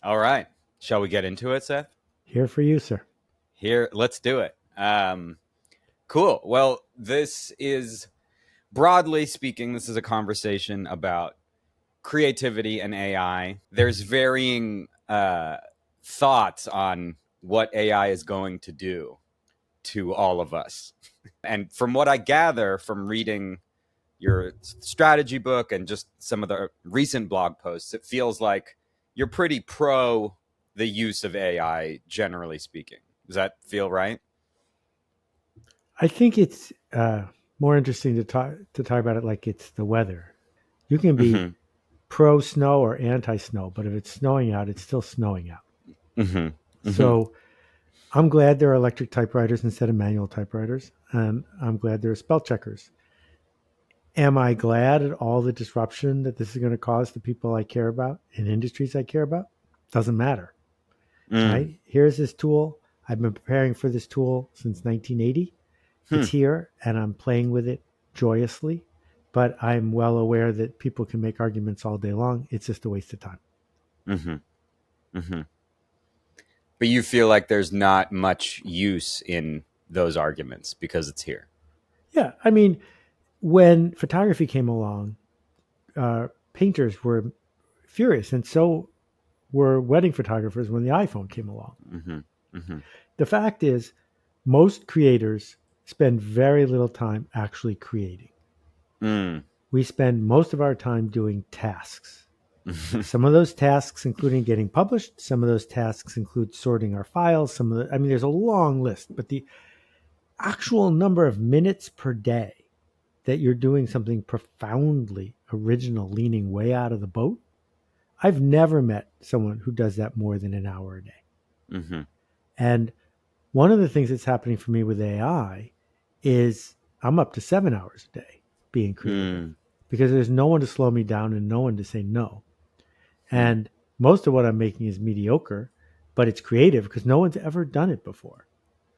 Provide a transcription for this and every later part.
All right. Shall we get into it, Seth? Here for you, sir. Here, let's do it. Cool. Well, this is, broadly speaking, this is a conversation about creativity and AI. There's varying thoughts on what AI is going to do to all of us. And from what I gather from reading your strategy book and just some of the recent blog posts, it feels like you're pretty pro the use of AI, generally speaking. Does that feel right? I think it's more interesting to talk about it like it's the weather. You can be Mm-hmm. pro snow or anti snow, but if it's snowing out, it's still snowing out. Mm-hmm. Mm-hmm. So I'm glad there are electric typewriters instead of manual typewriters, and I'm glad there are spell checkers. Am I glad at all the disruption that this is going to cause to people I care about in industries I care about? Doesn't matter, Mm. right? Here's this tool. I've been preparing for this tool since 1980. Hmm. It's here and I'm playing with it joyously, but I'm well aware that people can make arguments all day long. It's just a waste of time. Mm-hmm. Mm-hmm. But you feel like there's not much use in those arguments because it's here. Yeah. I mean, when photography came along, painters were furious, and so were wedding photographers when the iPhone came along. Mm-hmm. Mm-hmm. The fact is, most creators spend very little time actually creating. Mm. We spend most of our time doing tasks. Some of those tasks, including getting published, some of those tasks include sorting our files. There's a long list, but the actual number of minutes per day that you're doing something profoundly original, leaning way out of the boat, I've never met someone who does that more than an hour a day. Mm-hmm. And one of the things that's happening for me with AI is I'm up to 7 hours a day being creative Mm. because there's no one to slow me down and no one to say no. Mm. And most of what I'm making is mediocre, but it's creative because no one's ever done it before.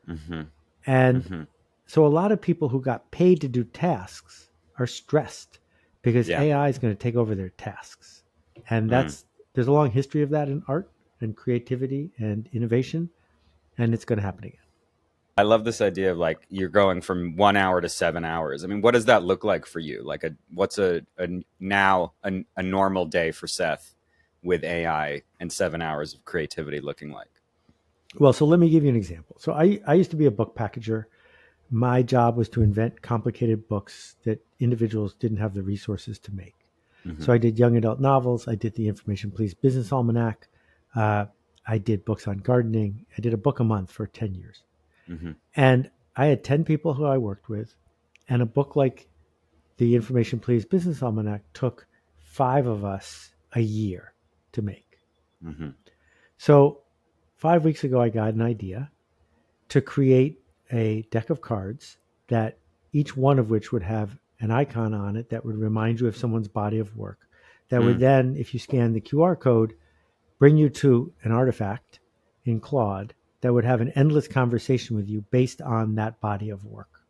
Mm-hmm. And Mm-hmm. so a lot of people who got paid to do tasks are stressed because Yeah. AI is going to take over their tasks. And Mm. there's a long history of that in art and creativity and innovation, and it's going to happen again. I love this idea of like you're going from 1 hour to 7 hours. I mean, what does that look like for you? Like what's a normal day for Seth with AI and 7 hours of creativity looking like? Well, so let me give you an example. So I used to be a book packager. My job was to invent complicated books that individuals didn't have the resources to make. Mm-hmm. So I did young adult novels. I did the Information Please Business Almanac. Uh, I did books on gardening. I did a book a month for 10 years. Mm-hmm. And I had 10 people who I worked with. And a book like the Information Please Business Almanac took 5 of us a year to make. Mm-hmm. So 5 weeks ago, I got an idea to create a deck of cards that each one of which would have an icon on it that would remind you of someone's body of work. That would Mm. then, if you scan the QR code, bring you to an artifact in Claude that would have an endless conversation with you based on that body of work.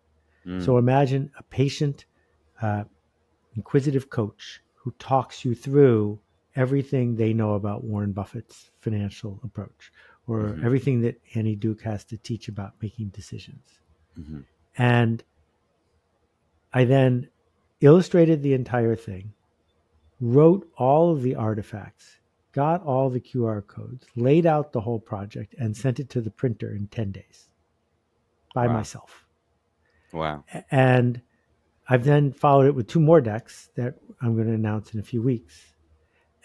Mm. So imagine a patient, uh, inquisitive coach who talks you through everything they know about Warren Buffett's financial approach or Mm-hmm. everything that Annie Duke has to teach about making decisions. Mm-hmm. And I then illustrated the entire thing, wrote all of the artifacts, got all the QR codes, laid out the whole project, and sent it to the printer in 10 days by Wow. myself. Wow. And I've then followed it with 2 more decks that I'm going to announce in a few weeks.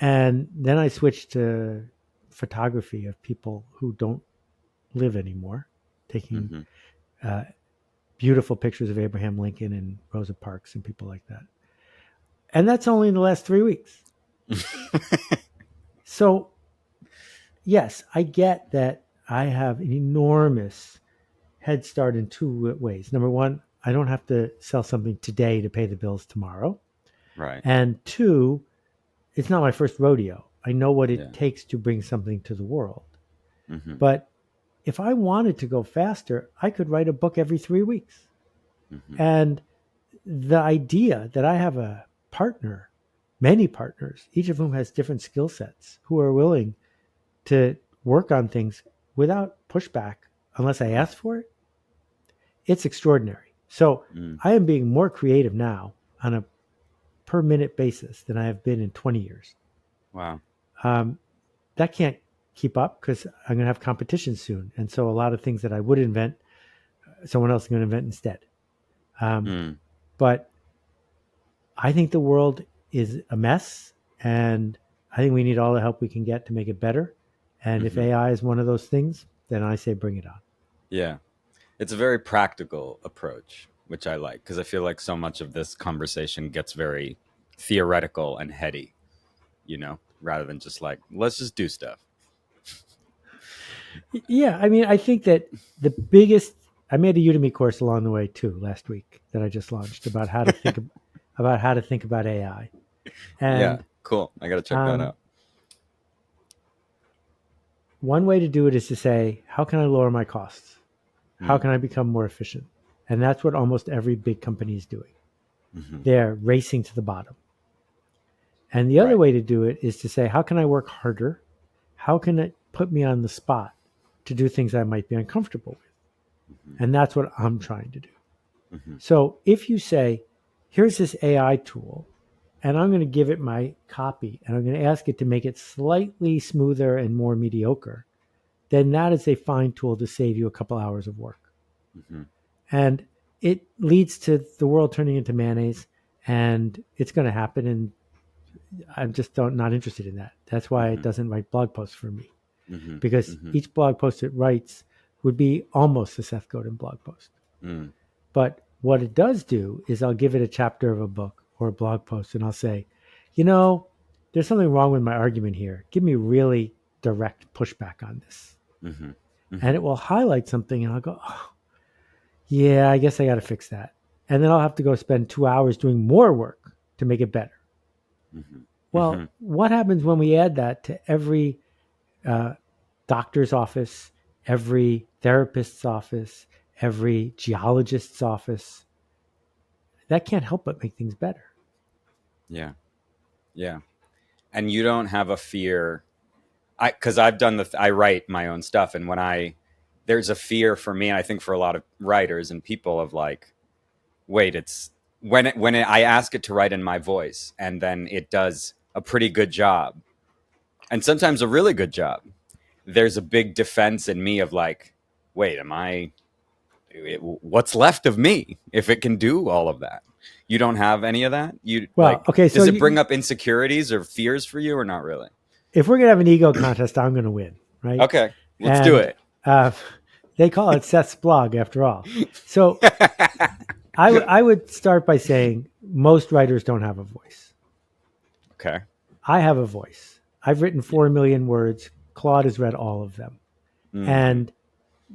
And then I switched to photography of people who don't live anymore, taking Mm-hmm. uh, beautiful pictures of Abraham Lincoln and Rosa Parks and people like that. And that's only in the last 3 weeks. So, yes, I get that I have an enormous head start in 2 ways. Number one, I don't have to sell something today to pay the bills tomorrow. Right. And two, it's not my first rodeo. I know what Yeah. it takes to bring something to the world. Mm-hmm. But if I wanted to go faster, I could write a book every 3 weeks. Mm-hmm. And the idea that I have a partner, many partners, each of whom has different skill sets, who are willing to work on things without pushback unless I ask for it, it's extraordinary. So I am being more creative now on a per minute basis than I have been in 20 years. Wow. That can't keep up because I'm going to have competition soon. And so a lot of things that I would invent, someone else is going to invent instead. But I think the world is a mess, and I think we need all the help we can get to make it better. And if AI is one of those things, then I say bring it on. Yeah. It's a very practical approach, which I like, because I feel like so much of this conversation gets very theoretical and heady, rather than just like, let's just do stuff. Yeah, I mean, I think that the biggest I made a Udemy course along the way too last week that I just launched about how to think about AI. Yeah, And cool. I got to check that out. one way to do it is to say, how can I lower my costs? How can I become more efficient? And that's what almost every big company is doing. They're racing to the bottom. And the other Right. way to do it is to say, how can I work harder? How can it put me on the spot to do things I might be uncomfortable with? And that's what I'm trying to do. So if you say, here's this AI tool, and I'm going to give it my copy, and I'm going to ask it to make it slightly smoother and more mediocre, then that is a fine tool to save you a couple hours of work. And it leads to the world turning into mayonnaise, and it's going to happen. And I'm just not interested in that. That's why it doesn't write blog posts for me, because each blog post it writes would be almost a Seth Godin blog post. But what it does do is I'll give it a chapter of a book or a blog post, and I'll say, there's something wrong with my argument here. Give me really direct pushback on this. And it will highlight something, and I'll go, oh, yeah, I guess I got to fix that. And then I'll have to go spend 2 hours doing more work to make it better. Well, what happens when we add that to every doctor's office, every therapist's office, every geologist's office? That can't help but make things better. Yeah. Yeah. And you don't have a fear. Because I've done I write my own stuff. And there's a fear for me, and I think for a lot of writers and people of like, wait, it's I ask it to write in my voice, and then it does a pretty good job, and sometimes a really good job. There's a big defense in me of like, wait, what's left of me if it can do all of that? You don't have any of that? Okay, does it bring up insecurities or fears for you, or not really? If we're going to have an ego contest, I'm going to win, right? Okay, let's do it. They call it Seth's blog after all. So I would start by saying most writers don't have a voice. Okay. I have a voice. I've written 4 million words. Claude has read all of them. And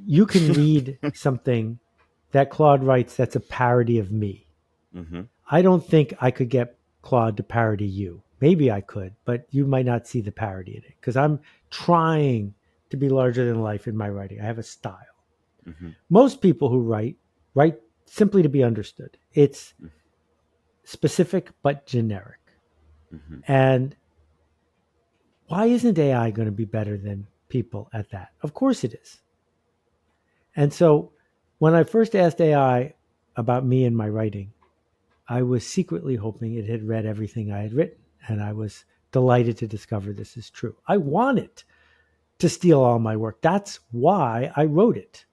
you can read something that Claude writes that's a parody of me. I don't think I could get Claude to parody you. Maybe I could, but you might not see the parody in it because I'm trying to be larger than life in my writing. I have a style. Most people who write simply to be understood. It's specific but generic. And why isn't AI going to be better than people at that? Of course it is. And so when I first asked AI about me and my writing, I was secretly hoping it had read everything I had written. And I was delighted to discover this is true. I want it to steal all my work. That's why I wrote it.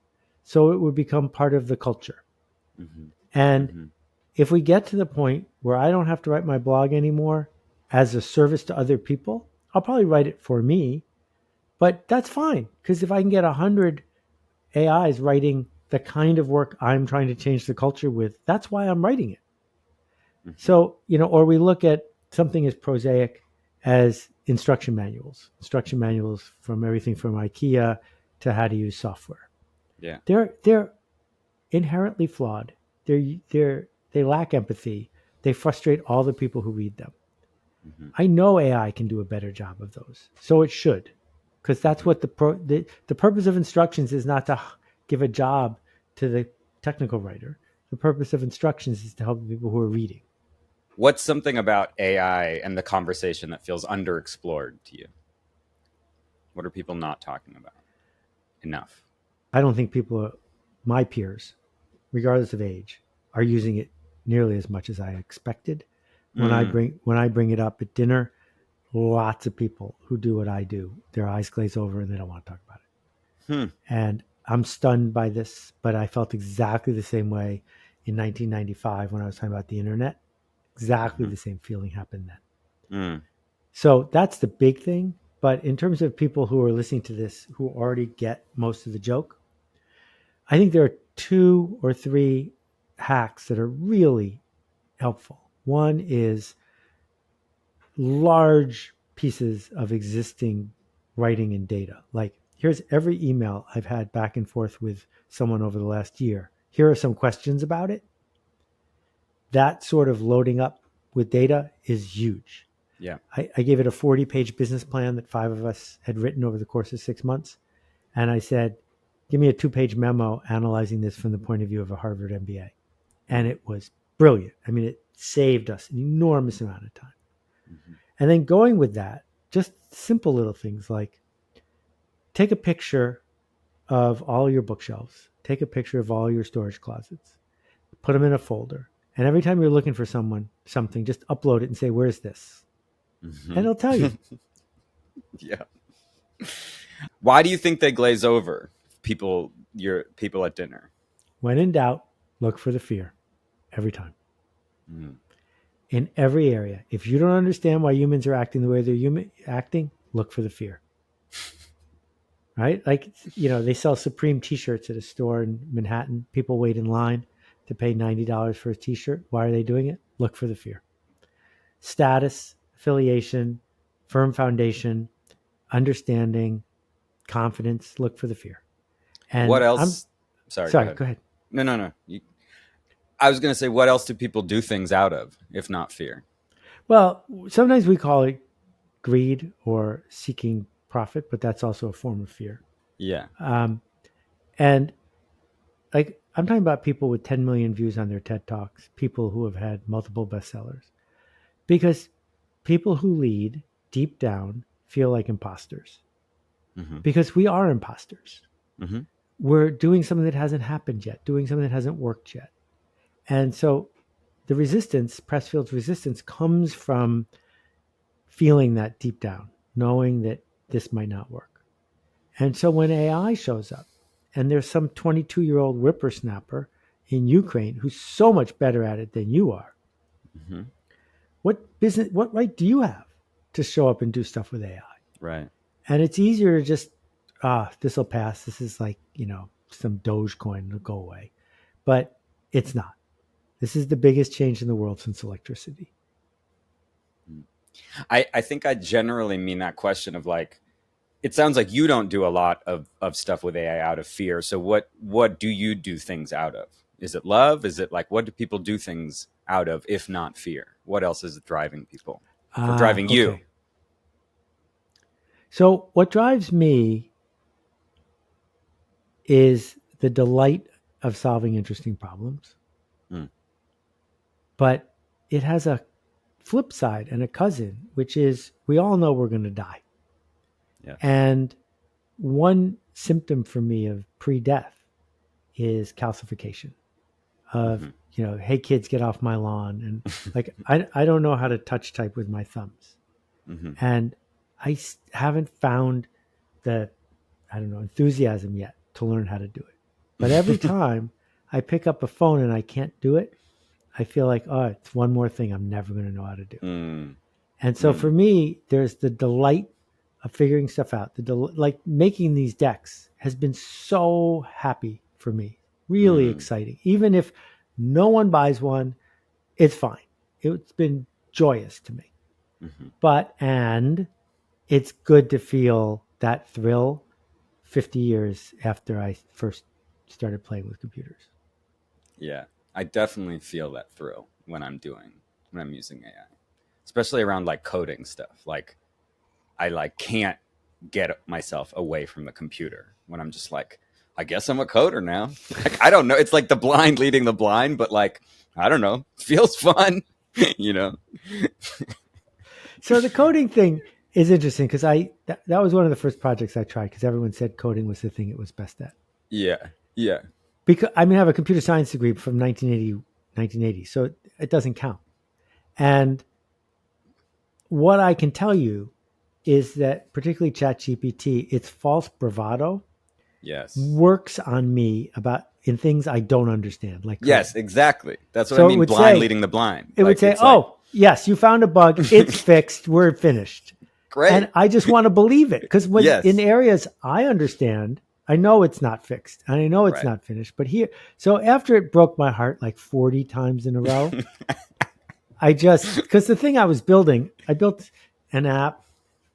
So it would become part of the culture. And if we get to the point where I don't have to write my blog anymore as a service to other people, I'll probably write it for me. But that's fine, because if I can get 100 AIs writing the kind of work I'm trying to change the culture with, that's why I'm writing it. So, or we look at something as prosaic as instruction manuals from everything from IKEA to how to use software. Yeah. They're inherently flawed. They lack empathy. They frustrate all the people who read them. I know AI can do a better job of those. So it should, because that's what the purpose of instructions is, not to give a job to the technical writer. The purpose of instructions is to help the people who are reading. What's something about AI and the conversation that feels underexplored to you? What are people not talking about enough? I don't think my peers, regardless of age, are using it nearly as much as I expected. When I bring it up at dinner, lots of people who do what I do, their eyes glaze over and they don't want to talk about it. And I'm stunned by this, but I felt exactly the same way in 1995 when I was talking about the internet. Exactly the same feeling happened then. So that's the big thing. But in terms of people who are listening to this who already get most of the joke, I think there are 2 or 3 hacks that are really helpful. One is large pieces of existing writing and data. Like, here's every email I've had back and forth with someone over the last year. Here are some questions about it. That sort of loading up with data is huge. Yeah. I gave it a 40-page business plan that 5 of us had written over the course of 6 months. And I said, give me a 2-page memo analyzing this from the point of view of a Harvard MBA. And it was brilliant. I mean, it saved us an enormous amount of time. And then going with that, just simple little things like take a picture of all your bookshelves, take a picture of all your storage closets, put them in a folder. And every time you're looking for something, just upload it and say, where's this? And it'll tell you. Yeah. Why do you think they glaze over your people at dinner? When in doubt, look for the fear every time. In every area. If you don't understand why humans are acting the way they're acting, look for the fear. Right? Like, they sell Supreme t-shirts at a store in Manhattan. People wait in line to pay $90 for a t-shirt. Why are they doing it? Look for the fear. Status, affiliation, firm foundation, understanding, confidence, look for the fear. And what else? Sorry, go ahead. No. I was going to say, what else do people do things out of, if not fear? Well, sometimes we call it greed or seeking profit, but that's also a form of fear. Yeah. And like, I'm talking about people with 10 million views on their TED Talks, people who have had multiple bestsellers, because people who lead deep down feel like imposters, because we are imposters. We're doing something that hasn't happened yet, doing something that hasn't worked yet. And so the resistance, Pressfield's resistance, comes from feeling that deep down, knowing that this might not work. And so when AI shows up and there's some 22-year-old whippersnapper in Ukraine who's so much better at it than you are, what right do you have to show up and do stuff with AI? Right. And it's easier to just, this will pass. This is like, some Dogecoin will go away. But it's not. This is the biggest change in the world since electricity. I think I generally mean that question of like, it sounds like you don't do a lot of stuff with AI out of fear. So what do you do things out of? Is it love? Is it like, what do people do things out of, if not fear? What else is driving people? Or driving you? So what drives me is the delight of solving interesting problems. But it has a flip side and a cousin, which is we all know we're going to die. Yeah. And one symptom for me of pre-death is calcification of, hey, kids, get off my lawn. And like, I don't know how to touch type with my thumbs. And I haven't found the, enthusiasm yet to learn how to do it. But every time I pick up a phone and I can't do it, I feel like, it's one more thing I'm never going to know how to do. And so for me, there's the delight of figuring stuff out. Like making these decks has been so happy for me, really exciting. Even if no one buys one, it's fine. It's been joyous to me. And it's good to feel that thrill 50 years after I first started playing with computers. Yeah. I definitely feel that thrill when I'm using AI, especially around like coding stuff. Like I can't get myself away from the computer when I'm just like, I guess I'm a coder now. Like, I don't know. It's like the blind leading the blind, but like, I don't know. It feels fun, So the coding thing It's interesting because that was one of the first projects I tried because everyone said coding was the thing it was best at. Yeah. Yeah. Because I mean, I have a computer science degree from 1980, so it doesn't count. And what I can tell you is that particularly ChatGPT, its false bravado Yes. works on me about in things I don't understand, like Yes, coding. exactly. That's what I So mean. Blind leading the blind. it would Like say, it's like "Oh, yes, you found a bug. It's fixed. We're finished." great. And I just want to believe it because when in Yes. areas I understand, I know it's not fixed and I know it's Right. not finished. But here, so after it broke my heart like 40 times in a row, I just because the thing I was building, I built an app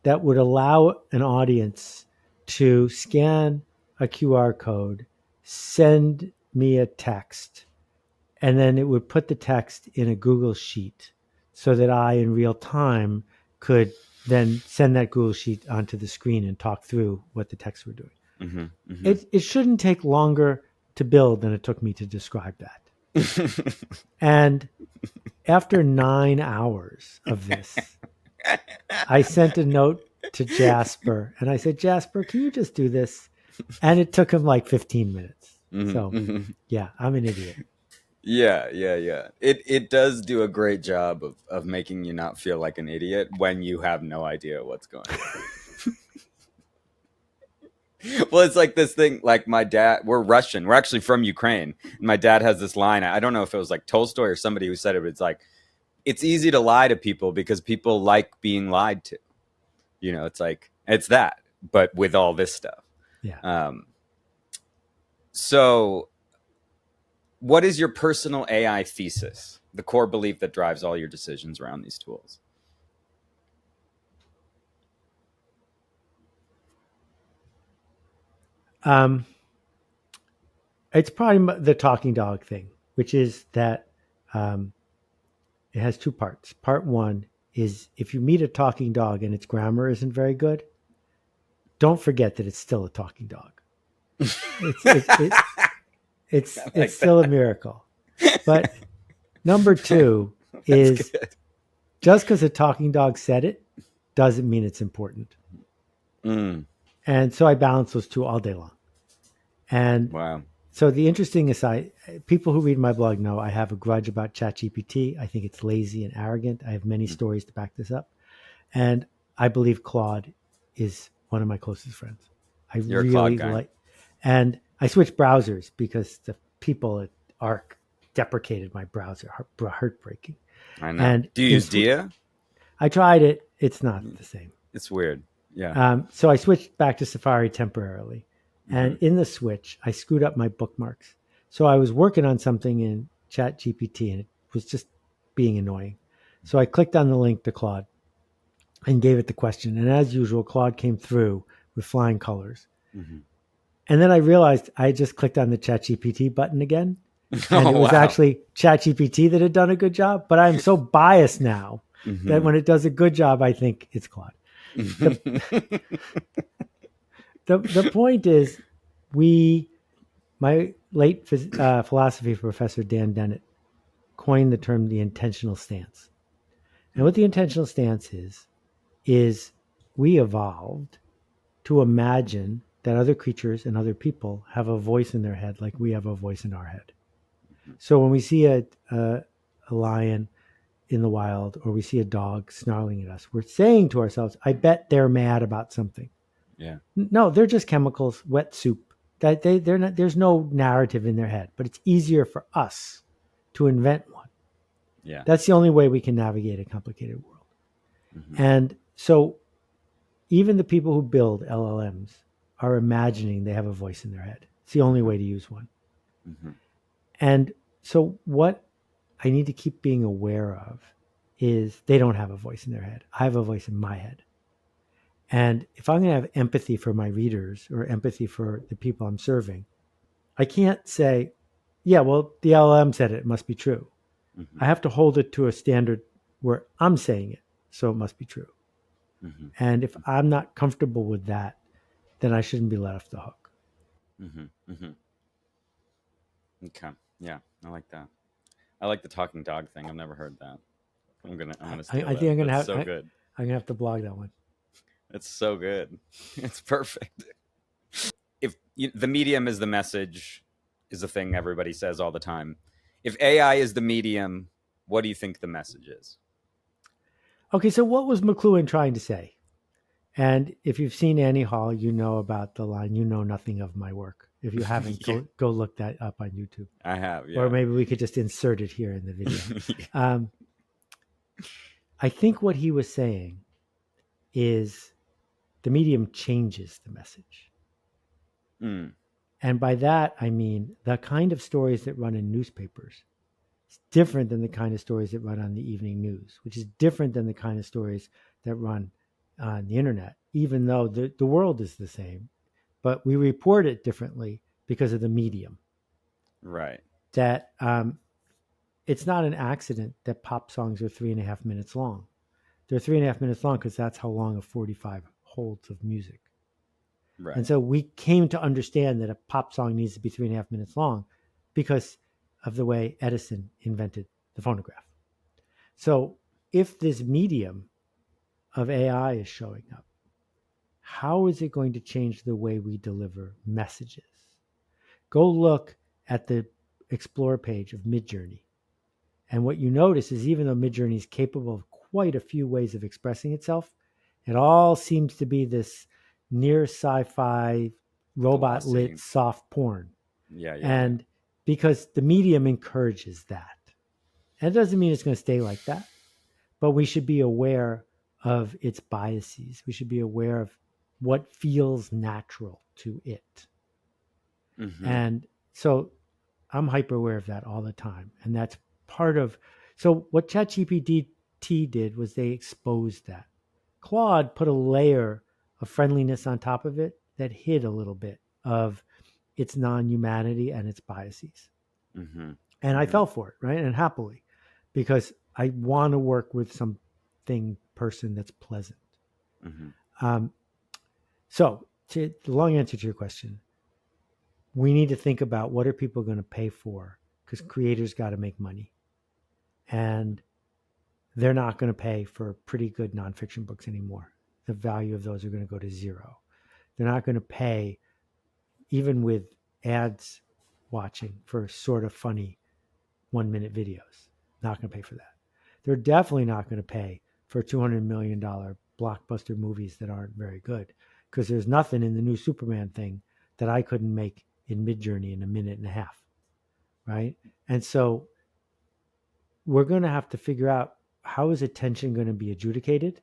that would allow an audience to scan a QR code, send me a text, and then it would put the text in a Google Sheet so that I, in real time, could then send that Google Sheet onto the screen and talk through what the texts were doing. Hmm. Hmm. It shouldn't take longer to build than it took me to describe that. And after 9 hours of this, I sent a note to Jasper and I said, Jasper, can you just do this? And it took him like 15 minutes. Hmm. So, Hmm. yeah, I'm an idiot. Yeah, yeah, yeah. It does do a great job of making you not feel like an idiot when you have no idea what's going on. Well, it's like this thing, like my dad, we're Russian. We're actually from Ukraine. And my dad has this line. I don't know if it was like Tolstoy or somebody who said it, but it's like, it's easy to lie to people because people like being lied to. You know, it's like, it's that, but with all this stuff. Yeah. Um, so, what is your personal AI thesis? The core belief that drives all your decisions around these tools? Um, it's probably the talking dog thing, which is that um, it has two parts. Part one is if you meet a talking dog and its grammar isn't very good, don't forget that it's still a talking dog. It's I it's like still a that. miracle. But number two That's is good. just because a talking dog said it doesn't mean it's important. Mm, And so I balance those two all day long. And wow. so the interesting aside, people who read my blog know I have a grudge about ChatGPT. I think it's lazy and arrogant. I have many stories to back this up. And I believe Claude is one of my closest friends. I You're a Claude really guy. like, and I switched browsers because the people at Arc deprecated my browser, heartbreaking. I know. And Do you use Dia? I tried it; it's not the same. It's weird. Yeah. So I switched back to Safari temporarily. Hmm. And in the switch, I screwed up my bookmarks. So I was working on something in ChatGPT and it was just being annoying. So I clicked on the link to Claude and gave it the question. And as usual, Claude came through with flying colors. Hmm. And then I realized I just clicked on the ChatGPT button again. And it Oh was wow. actually ChatGPT that had done a good job. But I'm so biased now that Hmm. when it does a good job, I think it's Claude. The the point is, we my late philosophy professor Dan Dennett coined the term the intentional stance. And what the intentional stance is we evolved to imagine that other creatures and other people have a voice in their head like we have a voice in our head. So when we see a lion in the wild or we see a dog snarling at us, we're saying to ourselves, I bet they're mad about something. Yeah. No, they're just chemicals, wet soup. That they're not. There's no narrative in their head, but it's easier for us to invent one. Yeah. That's the only way we can navigate a complicated world. Hmm. And so, even the people who build LLMs are imagining they have a voice in their head. It's the only way to use one. Hmm. And so, what I need to keep being aware of is they don't have a voice in their head. I have a voice in my head. And if I'm going to have empathy for my readers or empathy for the people I'm serving, I can't say, yeah, well, the LLM said it, it must be true. Hmm. I have to hold it to a standard where I'm saying it, so it must be true. Hmm. And if I'm not comfortable with that, then I shouldn't be let off the hook. Hmm. Hmm. Okay. Yeah, I like that. I like the talking dog thing. I've never heard that. I'm gonna I steal think that. That's so good. I'm gonna have to blog that one. It's so good. It's perfect. If the medium is the message, is the thing everybody says all the time. If AI is the medium, what do you think the message is? Okay, so what was McLuhan trying to say? And if you've seen Annie Hall, you know about the line, "You know nothing of my work." If you haven't, Yeah, go look that up on YouTube. I have. Or Yeah. maybe we could just insert it here in the video. Yeah. Um, I think what he was saying is the medium changes the message. Mm, And by that, I mean the kind of stories that run in newspapers is different than the kind of stories that run on the evening news, which is different than the kind of stories that run on the internet, even though the world is the same. But we report it differently because of the medium. right. That it's not an accident that pop songs are 3.5 minutes long. They're 3.5 minutes long because that's how long a 45 holds of music. And Right. so we came to understand that a pop song needs to be 3.5 minutes long because of the way Edison invented the phonograph. So if this medium of AI is showing up, how is it going to change the way we deliver messages? Go look at the Explore page of Midjourney. And what you notice is even though Midjourney is capable of quite a few ways of expressing itself, it all seems to be this near sci-fi, robot Glossy. lit soft porn. Yeah. Yeah. Yeah. And because the medium encourages that. And it doesn't mean it's going to stay like that, but we should be aware of its biases. We should be aware of what feels natural to it. Mm-hmm. And so I'm hyper aware of that all the time. And that's part of. So what ChatGPT did was they exposed that. Claude put a layer of friendliness on top of it that hid a little bit of its non-humanity and its biases. Mm-hmm. And I Mm-hmm. fell for it, right? And happily, because I want to work with something person that's pleasant. Mm-hmm. So the long answer to your question, we need to think about what are people going to pay for because creators got to make money. And they're not going to pay for pretty good nonfiction books anymore. The value of those are going to go to zero. They're not going to pay, even with ads watching, for sort of funny 1 minute videos. Not going to pay for that. They're definitely not going to pay for $200 million blockbuster movies that aren't very good because there's nothing in the new Superman thing that I couldn't make in Midjourney in a minute and a half. Right. And so we're going to have to figure out how is attention going to be adjudicated?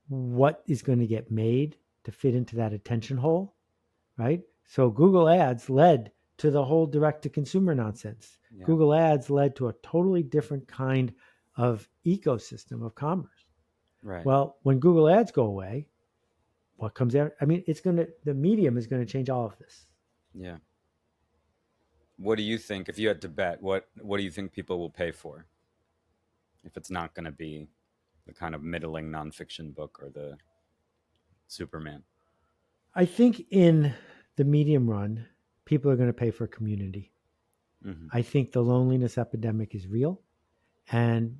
What is going to get made to fit into that attention hole? Right. So Google Ads led to the whole direct to consumer nonsense. Yeah. Google Ads led to a totally different kind of ecosystem of commerce. Right. Well, when Google Ads go away, what comes out? I mean, the medium is going to change all of this. Yeah. What do you think if you had to bet? What do you think people will pay for if it's not going to be the kind of middling nonfiction book or the Superman? I think in the medium run, people are going to pay for community. Mm-hmm. I think the loneliness epidemic is real, and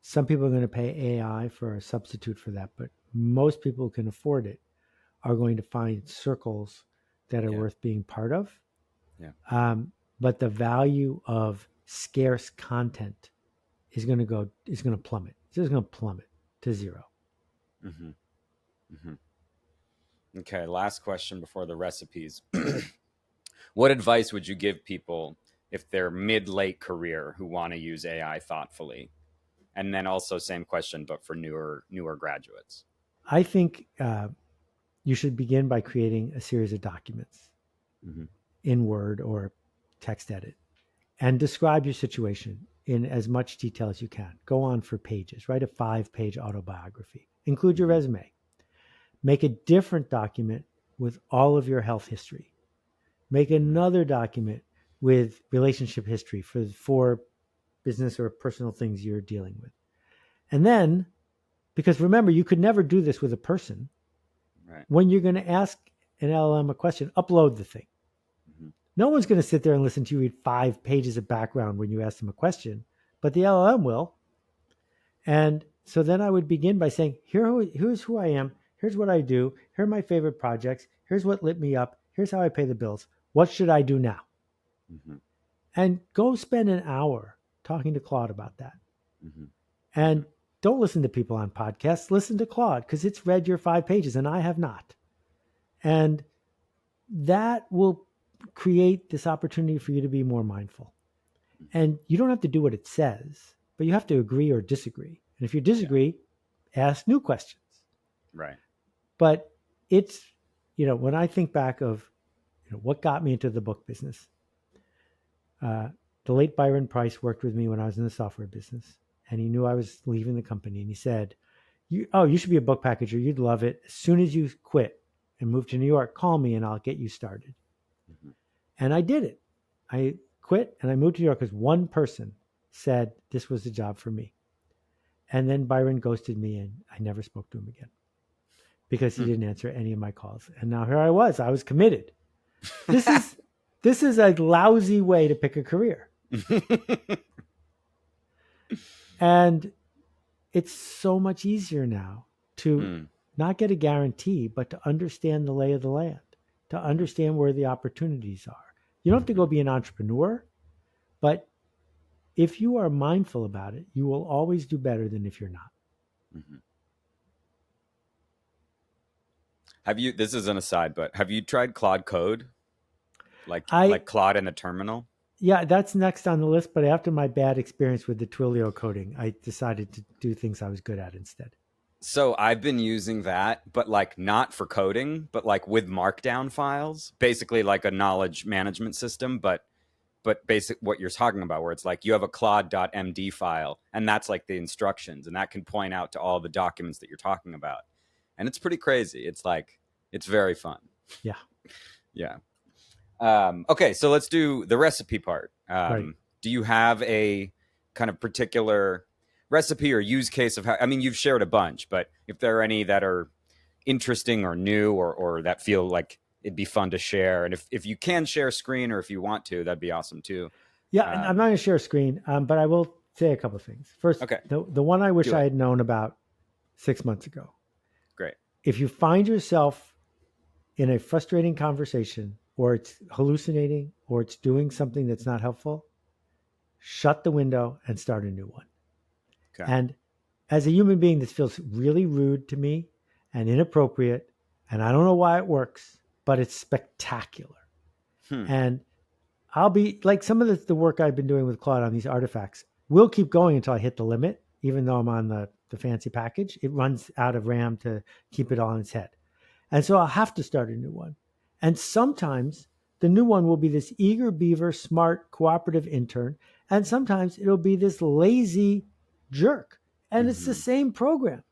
some people are going to pay AI for a substitute for that, but most people who can afford it are going to find circles that are Yeah. worth being part of. Yeah. But the value of scarce content is going to plummet. It's just going to plummet to zero. Mm-hmm. Mm-hmm. Okay, last question before the recipes. What advice would you give people if they're mid-late career who want to use AI thoughtfully? And then also same question, but for newer graduates. I think you should begin by creating a series of documents Mm-hmm. in Word or text edit and describe your situation in as much detail as you can. Go on for pages. Write a 5-page autobiography. Include your Mm-hmm. resume. Make a different document with all of your health history. Make another document with relationship history for business or personal things you're dealing with. And then, because remember, you could never do this with a person. Right. When you're going to ask an LLM a question, upload the thing. Mm-hmm. No one's going to sit there and listen to you read 5 pages of background when you ask them a question, but the LLM will. And so then I would begin by saying, here's who I am. Here's what I do. Here are my favorite projects. Here's what lit me up. Here's how I pay the bills. What should I do now? Mm-hmm. And go spend an hour talking to Claude about that. Mm-hmm. And don't listen to people on podcasts. Listen to Claude because it's read your 5 pages and I have not. And that will create this opportunity for you to be more mindful. And you don't have to do what it says, but you have to agree or disagree. And if you disagree, ask new questions. Right. But it's, when I think back of, what got me into the book business, the late Byron Price worked with me when I was in the software business, and he knew I was leaving the company. And he said, you should be a book packager. You'd love it. As soon as you quit and move to New York, call me and I'll get you started. Mm-hmm. And I did it. I quit and I moved to New York because one person said this was the job for me. And then Byron ghosted me and I never spoke to him again because he didn't answer any of my calls. And now here I was committed. This is a lousy way to pick a career. And it's so much easier now to not get a guarantee, but to understand the lay of the land, to understand where the opportunities are. You don't have to go be an entrepreneur, but if you are mindful about it, you will always do better than if you're not. Mm-hmm. This is an aside, but have you tried Claude Code? Like Claude in the terminal? Yeah, that's next on the list. But after my bad experience with the Twilio coding, I decided to do things I was good at instead. So I've been using that, but like not for coding, but like with markdown files, basically like a knowledge management system, but basic what you're talking about, where it's like you have a claude.md file and that's like the instructions, and that can point out to all the documents that you're talking about. And it's pretty crazy. It's like, it's very fun. Yeah. Yeah. Okay, so let's do the recipe part. Right. Do you have a kind of particular recipe or use case of how, I mean, you've shared a bunch, but if there are any that are interesting or new or that feel like it'd be fun to share, and if you can share a screen or if you want to, that'd be awesome too. Yeah, I'm not going to share a screen, but I will say a couple of things. First, okay. the one I wish I had known about 6 months ago. Great. If you find yourself in a frustrating conversation, or it's hallucinating, or it's doing something that's not helpful, shut the window and start a new one. Okay. And as a human being, this feels really rude to me and inappropriate, and I don't know why it works, but it's spectacular. And I'll be like, some of the work I've been doing with Claude on these artifacts will keep going until I hit the limit, even though I'm on the fancy package. It runs out of RAM to keep it all in its head. And so I'll have to start a new one. And sometimes the new one will be this eager beaver, smart, cooperative intern. And sometimes it'll be this lazy jerk. And it's the same program.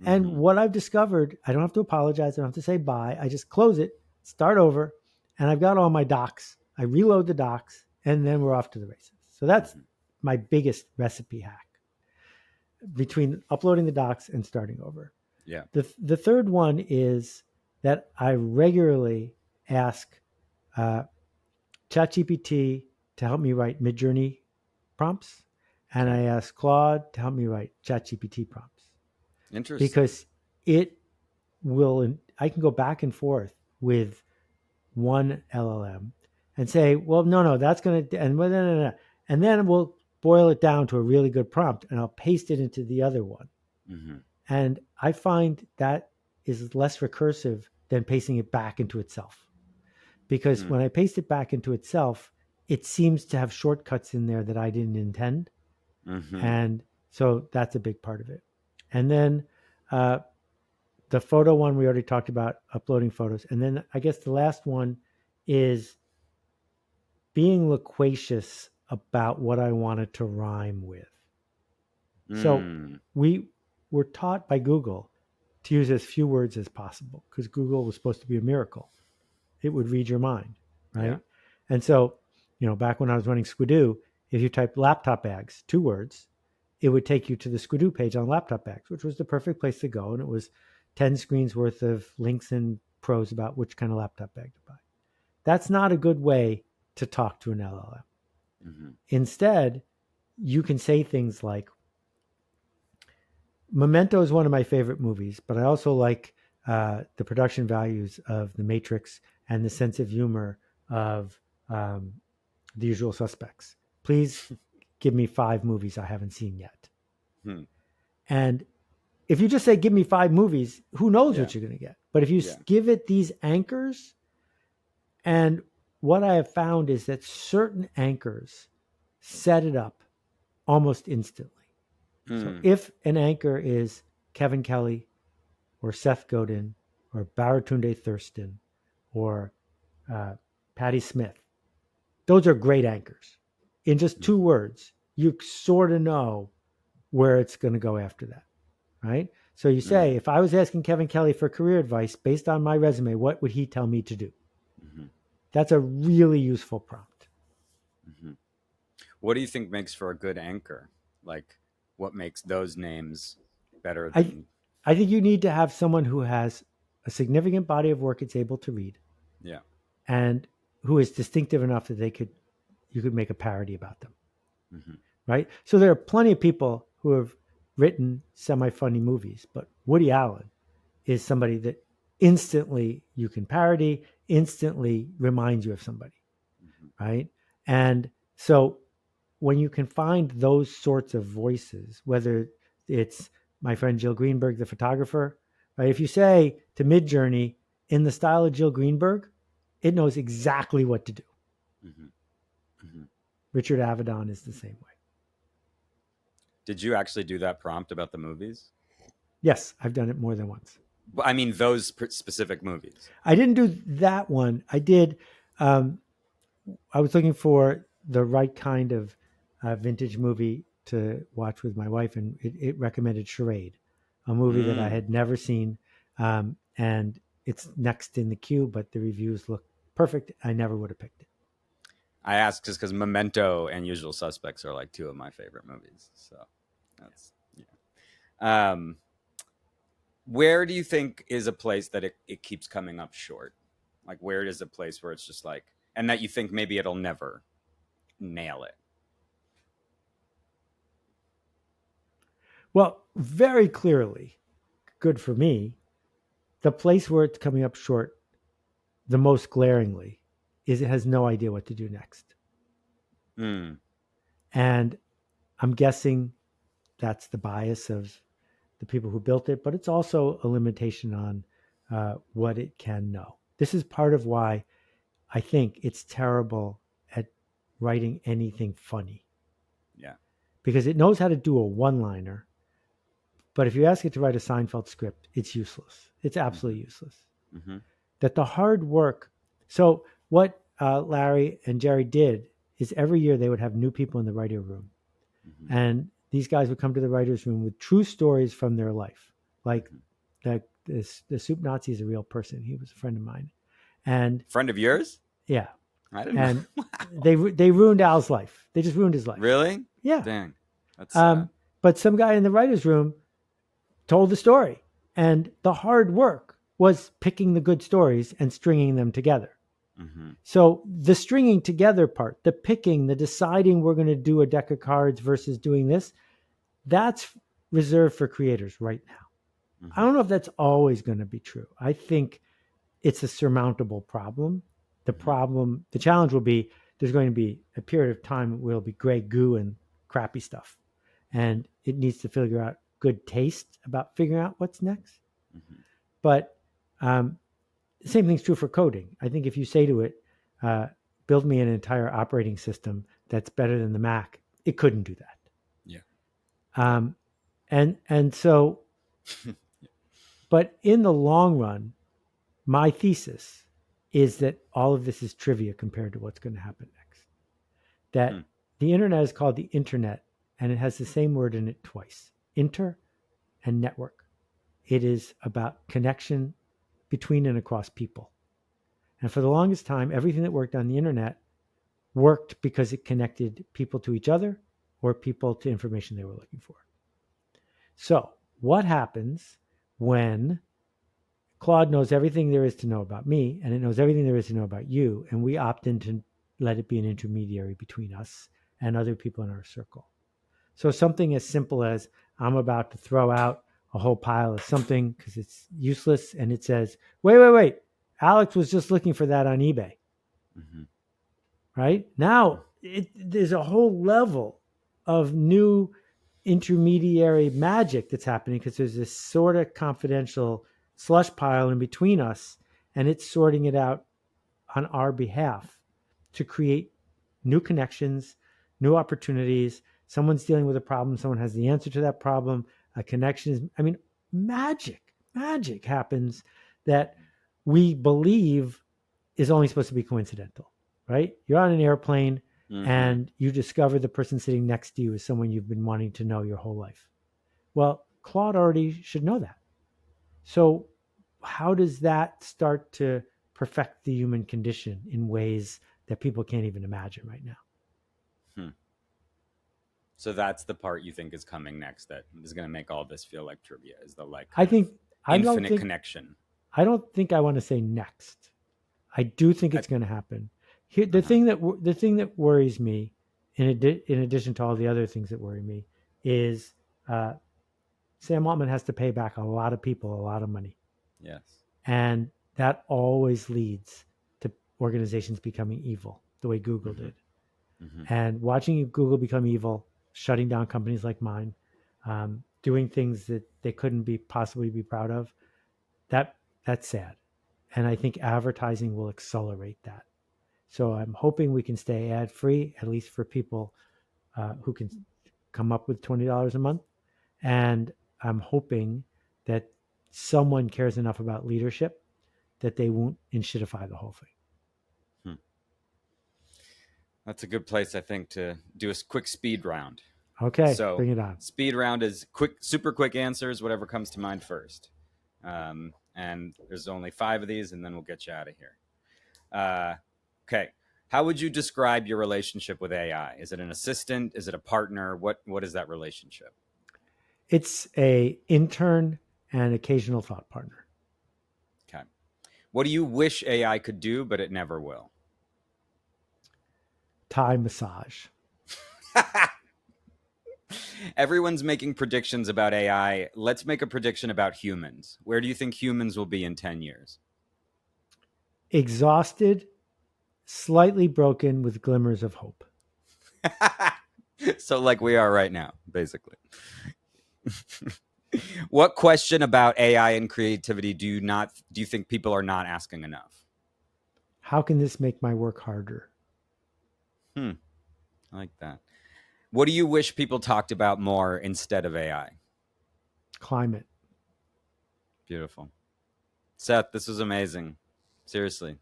And what I've discovered, I don't have to apologize. I don't have to say bye. I just close it, start over, and I've got all my docs. I reload the docs, and then we're off to the races. So that's my biggest recipe hack between uploading the docs and starting over. Yeah. The third one is that I regularly ask ChatGPT to help me write Midjourney prompts, and I ask Claude to help me write ChatGPT prompts. Interesting. Because it will, I can go back and forth with one LLM and say, well, no, that's going to, and then we'll boil it down to a really good prompt, and I'll paste it into the other one. And I find that is less recursive than pasting it back into itself. Because when I paste it back into itself, it seems to have shortcuts in there that I didn't intend. And so that's a big part of it. And then the photo one, we already talked about, uploading photos. And then I guess the last one is being loquacious about what I wanted to rhyme with. So we were taught by Google to use as few words as possible because Google was supposed to be a miracle. It would read your mind, right? Yeah. And so, back when I was running Squidoo, if you type laptop bags, 2 words, it would take you to the Squidoo page on laptop bags, which was the perfect place to go. And it was 10 screens worth of links and pros about which kind of laptop bag to buy. That's not a good way to talk to an LLM. Instead, you can say things like, Memento is one of my favorite movies, but I also like the production values of The Matrix and the sense of humor of The Usual Suspects. Please give me 5 movies I haven't seen yet. Hmm. And if you just say, give me 5 movies, who knows Yeah. what you're going to get? But if you Yeah. give it these anchors, and what I have found is that certain anchors set it up almost instantly. So Hmm. if an anchor is Kevin Kelly or Seth Godin or Baratunde Thurston or Patti Smith, those are great anchors. In just 2 words, you sort of know where it's going to go after that, right? So you say, if I was asking Kevin Kelly for career advice based on my resume, what would he tell me to do? Mm-hmm. That's a really useful prompt. Mm-hmm. What do you think makes for a good anchor? Like, what makes those names better I than? I think you need to have someone who has a significant body of work it's able to read Yeah. and who is distinctive enough that you could make a parody about them, Mm-hmm. right? So there are plenty of people who have written semi-funny movies, but Woody Allen is somebody that instantly you can parody, instantly reminds you of somebody, Mm-hmm. right? And so when you can find those sorts of voices, whether it's my friend Jill Greenberg, the photographer, right? If you say to Midjourney in the style of Jill Greenberg, it knows exactly what to do. Mm-hmm. Mm-hmm. Richard Avedon is the same way. Did you actually do that prompt about the movies? Yes, I've done it more than once. I mean, those specific movies. I didn't do that one. I did. Um, I was looking for the right kind of vintage movie to watch with my wife, and it recommended Charade, a movie that I Mm. had never seen, and it's next in the queue. But the reviews look perfect. I never would have picked it. I asked just because Memento and Usual Suspects are like 2 of my favorite movies. So that's yeah. Where do you think is a place that it keeps coming up short? Like, where is a place where it's just like, and that you think maybe it'll never nail it? Well, very clearly, good for me. The place where it's coming up short the most glaringly is it has no idea what to do next. Mm. And I'm guessing that's the bias of the people who built it, but it's also a limitation on what it can know. This is part of why I think it's terrible at writing anything funny Yeah. because it knows how to do a one liner. But if you ask it to write a Seinfeld script, it's useless. It's absolutely Mm-hmm. useless. Mm-hmm. That the hard work. So, what Larry and Jerry did is every year they would have new people in the writer room. Mm-hmm. And these guys would come to the writer's room with true stories from their life. Like Mm-hmm. the Soup Nazi is a real person. He was a friend of mine. And Friend of yours? yeah, I didn't know. and Wow. they ruined Al's life. They just ruined his life. Really? Yeah. Dang. That's sad. But some guy in the writer's room told the story. And the hard work was picking the good stories and stringing them together. Mm-hmm. So the stringing together part, the picking, the deciding we're going to do a deck of cards versus doing this, that's reserved for creators right now. I Mm-hmm. don't know if that's always going to be true. I think it's a surmountable problem. The challenge will be there's going to be a period of time where it'll be gray goo and crappy stuff. And it needs to figure out good taste about figuring out what's next. Mm-hmm. But the same thing's true for coding. I think if you say to it, build me an entire operating system that's better than the Mac, it couldn't do that. Yeah. And so, but in the long run, my thesis is that all of this is trivia compared to what's going to happen next. That the internet is called the internet, and it has the same word in it twice: inter and network. It is about connection between and across people. And for the longest time, everything that worked on the internet worked because it connected people to each other or people to information they were looking for. So, what happens when Claude knows everything there is to know about me and it knows everything there is to know about you, and we opt in to let it be an intermediary between us and other people in our circle? So, something as simple as I'm about to throw out a whole pile of something because it's useless, and it says, wait, Alex was just looking for that on eBay. Mm-hmm. Right now, there's a whole level of new intermediary magic that's happening because there's this sort of confidential slush pile in between us, and it's sorting it out on our behalf to create new connections, new opportunities. Someone's dealing with a problem, someone has the answer to that problem. A connection is, I mean, magic happens that we believe is only supposed to be coincidental, right? You're on an airplane and you discover the person sitting next to you is someone you've been wanting to know your whole life. Well, Claude already should know that. So, how does that start to perfect the human condition in ways that people can't even imagine right now? So that's the part you think is coming next that is going to make all this feel like trivia, is the like I kind of think infinite connection. I don't think I want to say next. I do think it's going to happen. Here, the thing that worries me, in addition to all the other things that worry me, is Sam Altman has to pay back a lot of people a lot of money, Yes. and that always leads to organizations becoming evil, the way Google did. And watching Google become evil, shutting down companies like mine, doing things that they couldn't possibly be proud of, that's sad. And I think advertising will accelerate that. So I'm hoping we can stay ad free, at least for people who can come up with $20 a month. And I'm hoping that someone cares enough about leadership that they won't inshitify the whole thing. That's a good place, I think, to do a quick speed round. Okay, So bring it on. speed round is super quick answers, whatever comes to mind first. And there's only 5 of these, and then we'll get you out of here. Okay. How would you describe your relationship with AI? Is it an assistant? Is it a partner? What is that relationship? It's a intern and occasional thought partner. Okay. What do you wish AI could do, but it never will? Thai massage. Everyone's making predictions about AI. Let's make a prediction about humans. Where do you think humans will be in 10 years? Exhausted, slightly broken with glimmers of hope. So like we are right now, basically. What question about AI and creativity do you think people are not asking enough? How can this make my work harder? I like that. What do you wish people talked about more instead of AI? Climate. Beautiful. Seth, this was amazing. Seriously.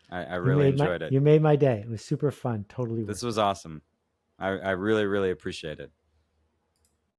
I really enjoyed it. You made my day. It was super fun. Totally. This was awesome. I really, really appreciate it.